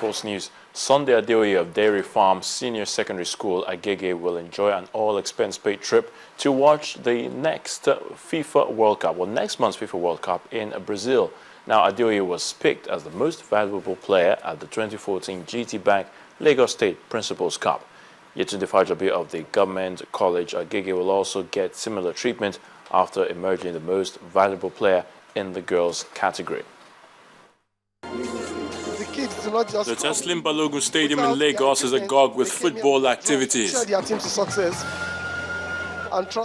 sports news. Sunday Adeoye of Dairy Farm Senior Secondary School, Agege, will enjoy an all-expense-paid trip to watch the next FIFA World Cup, or next month's FIFA World Cup in Brazil. Now, Adeoye was picked as the most valuable player at the 2014 GT Bank Lagos State Principals Cup. Yetunde Fajobi of the Government College Agege will also get similar treatment after emerging the most valuable player in the girls category. The Teslim Balogun Stadium in Lagos is agog with football activities.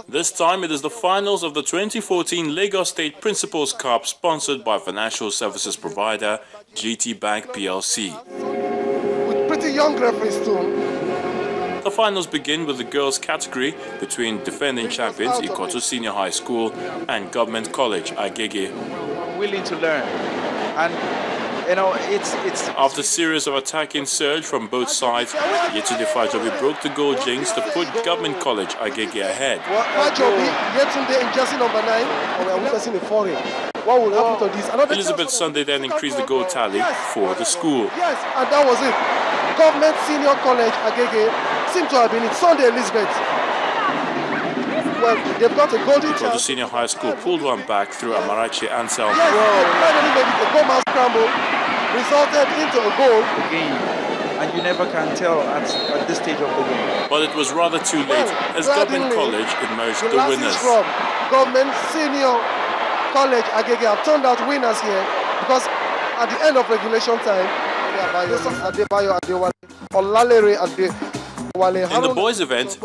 This time it is the finals of the 2014 Lagos State Principals Cup, sponsored by financial services provider GT Bank PLC. With pretty young referees too. The finals begin with the girls category between defending champions Ikoto Senior High School and Government College Agege. Willing to learn, and you know, it's After a series of attacking surge from both sides, Yetunde Fajobi broke the goal jinx to put Government College Agege ahead. Fajobi, Yetunde in jersey number 9, and we are witnessing a foreign. What will happen to this? Elizabeth Sunday then increased the goal tally for the school. Yes, and that was it. Government Senior College Agege seemed to have been in Sunday Elizabeth. Well, they've got a golden chance. The Senior High School pulled one back through Amarachi Anselm. Yes, finally made it. A goal man scramble resulted into a goal. Game, and you never can tell at this stage of the game. But it was rather too late as Government College emerged the winners. From Government Senior College Agege have turned out winners here, because at the end of regulation time, Adebayo Adewale, Olalere Adewale. In the boys' event,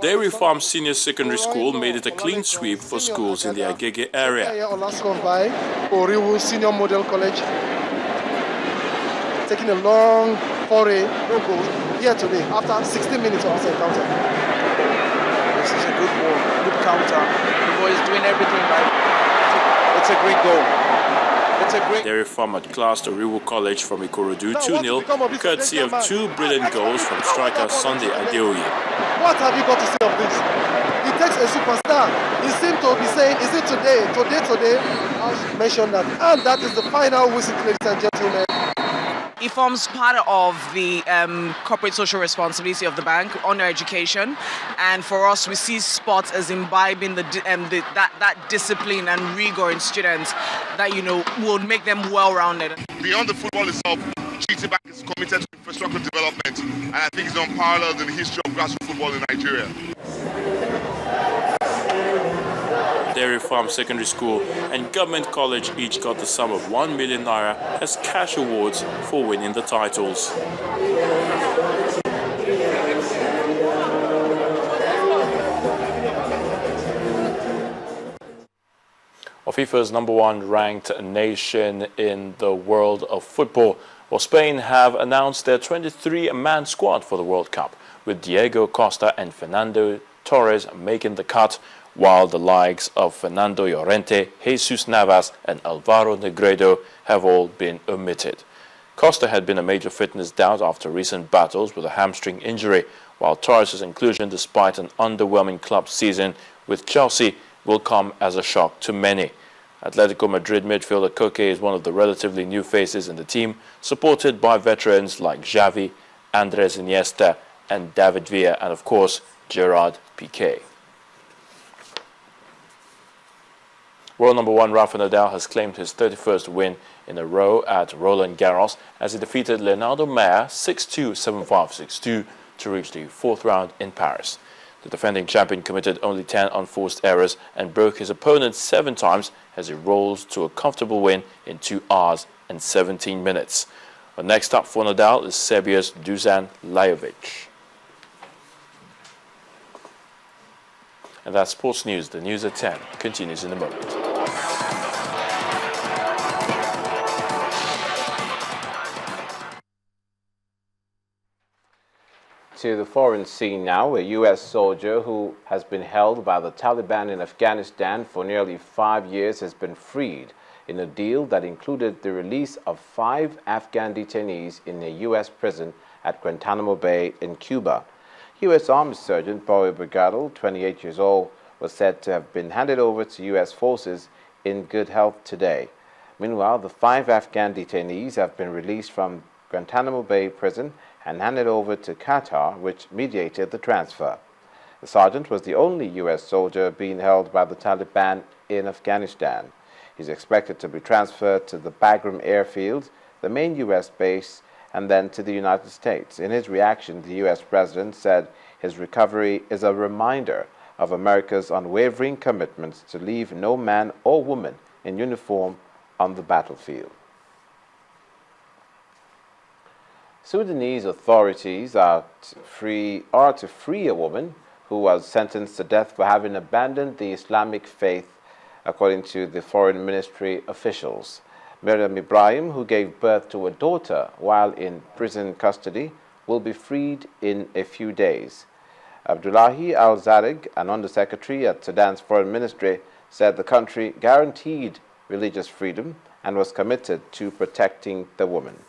Dairy Farm Senior Secondary School made it a clean sweep for schools in the Agege area. by Oriwu Senior Model College, taking a long foray, no goal here today after 16 minutes of this encounter. This is a good ball, good counter. The boy is doing everything right. It's a great goal. Dairy Farm outclassed Oriwu College from Ikorodu 2-0, courtesy of two brilliant goals from striker Sunday Adeoye. What have you got to say of this? He takes a superstar. He seemed to be saying, is it today? Today? I'll mention that. And that is the final whistle, ladies and gentlemen. It forms part of the corporate social responsibility of the bank on our education, and for us, we see sports as imbibing that discipline and rigor in students that will make them well-rounded. Beyond the football itself, GT Bank is committed to infrastructure development, and I think it's unparalleled in the history of grassroots football in Nigeria. Dairy Farm Secondary School and Government College each got the sum of 1 million naira as cash awards for winning the titles. FIFA's #1 ranked nation in the world of football, Spain have announced their 23-man squad for the World Cup, with Diego Costa and Fernando Torres making the cut, while the likes of Fernando Llorente, Jesus Navas and Alvaro Negredo have all been omitted. Costa had been a major fitness doubt after recent battles with a hamstring injury, while Torres' inclusion despite an underwhelming club season with Chelsea will come as a shock to many. Atletico Madrid midfielder Koke is one of the relatively new faces in the team, supported by veterans like Xavi, Andres Iniesta and David Villa, and of course Gerard Piqué. World #1 Rafa Nadal has claimed his 31st win in a row at Roland Garros as he defeated Leonardo Mayer 6-2, 7-5, 6-2 to reach the 4th round in Paris. The defending champion committed only 10 unforced errors and broke his opponent 7 times as he rolls to a comfortable win in 2 hours and 17 minutes. But next up for Nadal is Serbia's Dusan Lajovic. And that's sports news. The news at 10 continues in a moment. To the foreign scene now, a U.S. soldier who has been held by the Taliban in Afghanistan for nearly 5 years has been freed in a deal that included the release of 5 Afghan detainees in a U.S. prison at Guantanamo Bay in Cuba. U.S. Army Sergeant Bowie Brigadel, 28 years old, was said to have been handed over to U.S. forces in good health today. Meanwhile, the 5 Afghan detainees have been released from Guantanamo Bay prison and handed over to Qatar, which mediated the transfer. The sergeant was the only U.S. soldier being held by the Taliban in Afghanistan. He's expected to be transferred to the Bagram airfield, the main U.S. base, and then to the United States. In his reaction, the U.S. president said his recovery is a reminder of America's unwavering commitments to leave no man or woman in uniform on the battlefield. Sudanese authorities are to free a woman who was sentenced to death for having abandoned the Islamic faith, according to the foreign ministry officials. Miriam Ibrahim, who gave birth to a daughter while in prison custody, will be freed in a few days. Abdullahi al-Zarig, an undersecretary at Sudan's foreign ministry, said the country guaranteed religious freedom and was committed to protecting the woman.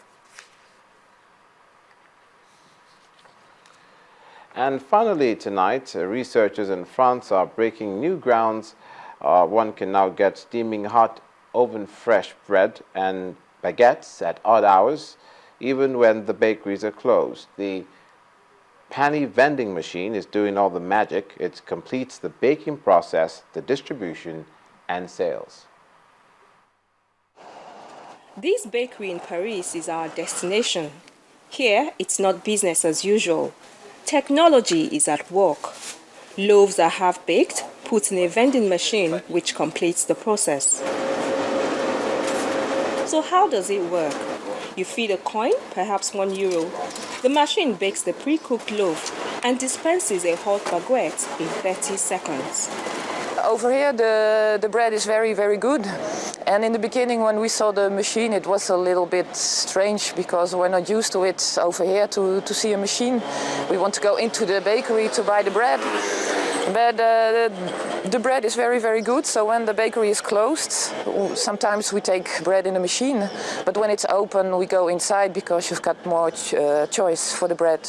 And finally tonight, researchers in France are breaking new grounds. One can now get steaming hot oven-fresh bread and baguettes at odd hours, even when the bakeries are closed. The penny vending machine is doing all the magic. It completes the baking process, the distribution, and sales. This bakery in Paris is our destination. Here, it's not business as usual. Technology is at work. Loaves are half-baked, put in a vending machine, which completes the process. So how does it work? You feed a coin, perhaps €1. The machine bakes the pre-cooked loaf and dispenses a hot baguette in 30 seconds. Over here the bread is very, very good. And in the beginning when we saw the machine it was a little bit strange because we're not used to it over here to see a machine. We want to go into the bakery to buy the bread. But the bread is very, very good, so when the bakery is closed, sometimes we take bread in a machine, but when it's open we go inside because you've got more choice for the bread.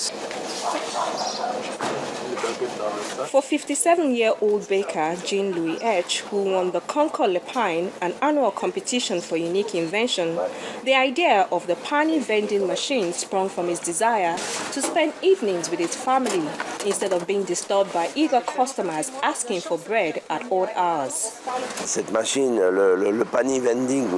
For 57-year-old baker Jean-Louis H., who won the Concours Le Pain, an annual competition for unique invention, the idea of the penny vending machine sprung from his desire to spend evenings with his family instead of being disturbed by eager customers asking for bread at odd hours. Cette machine, le penny vending,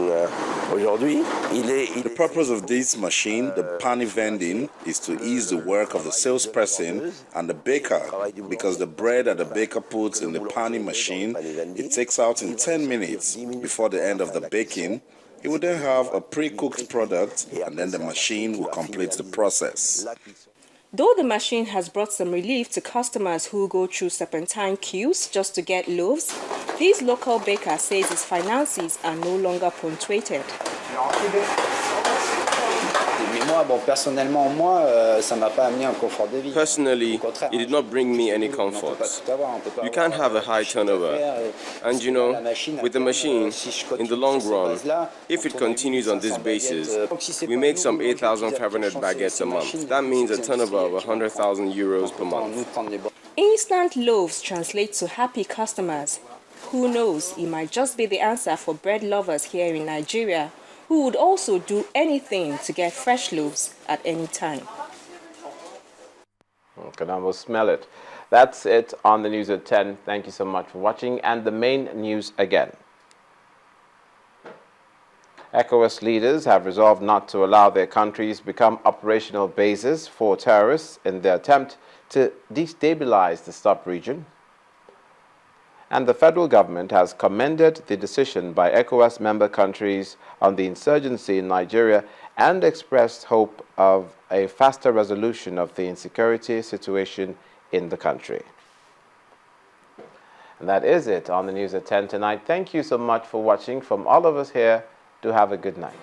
aujourd'hui, The purpose of this machine, the penny vending, is to ease the work of the salesperson and the baker, because the bread that the baker puts in the penny machine, it takes out in 10 minutes before the end of the baking. He will then have a pre-cooked product, and then the machine will complete the process. Though the machine has brought some relief to customers who go through serpentine queues just to get loaves, this local baker says his finances are no longer punctuated. Personally, it did not bring me any comfort. You can't have a high turnover. And you know, with the machine, in the long run, if it continues on this basis, we make some 8,500 baguettes a month. That means a turnover of 100,000 euros per month. Instant loaves translate to happy customers. Who knows, it might just be the answer for bread lovers here in Nigeria, who would also do anything to get fresh loaves at any time. You can almost smell it. That's it on the news at 10. Thank you so much for watching. And the main news again. ECOWAS leaders have resolved not to allow their countries become operational bases for terrorists in their attempt to destabilize the sub-region. And the federal government has commended the decision by ECOWAS member countries on the insurgency in Nigeria and expressed hope of a faster resolution of the insecurity situation in the country. And that is it on the news at 10 tonight. Thank you so much for watching. From all of us here, do have a good night.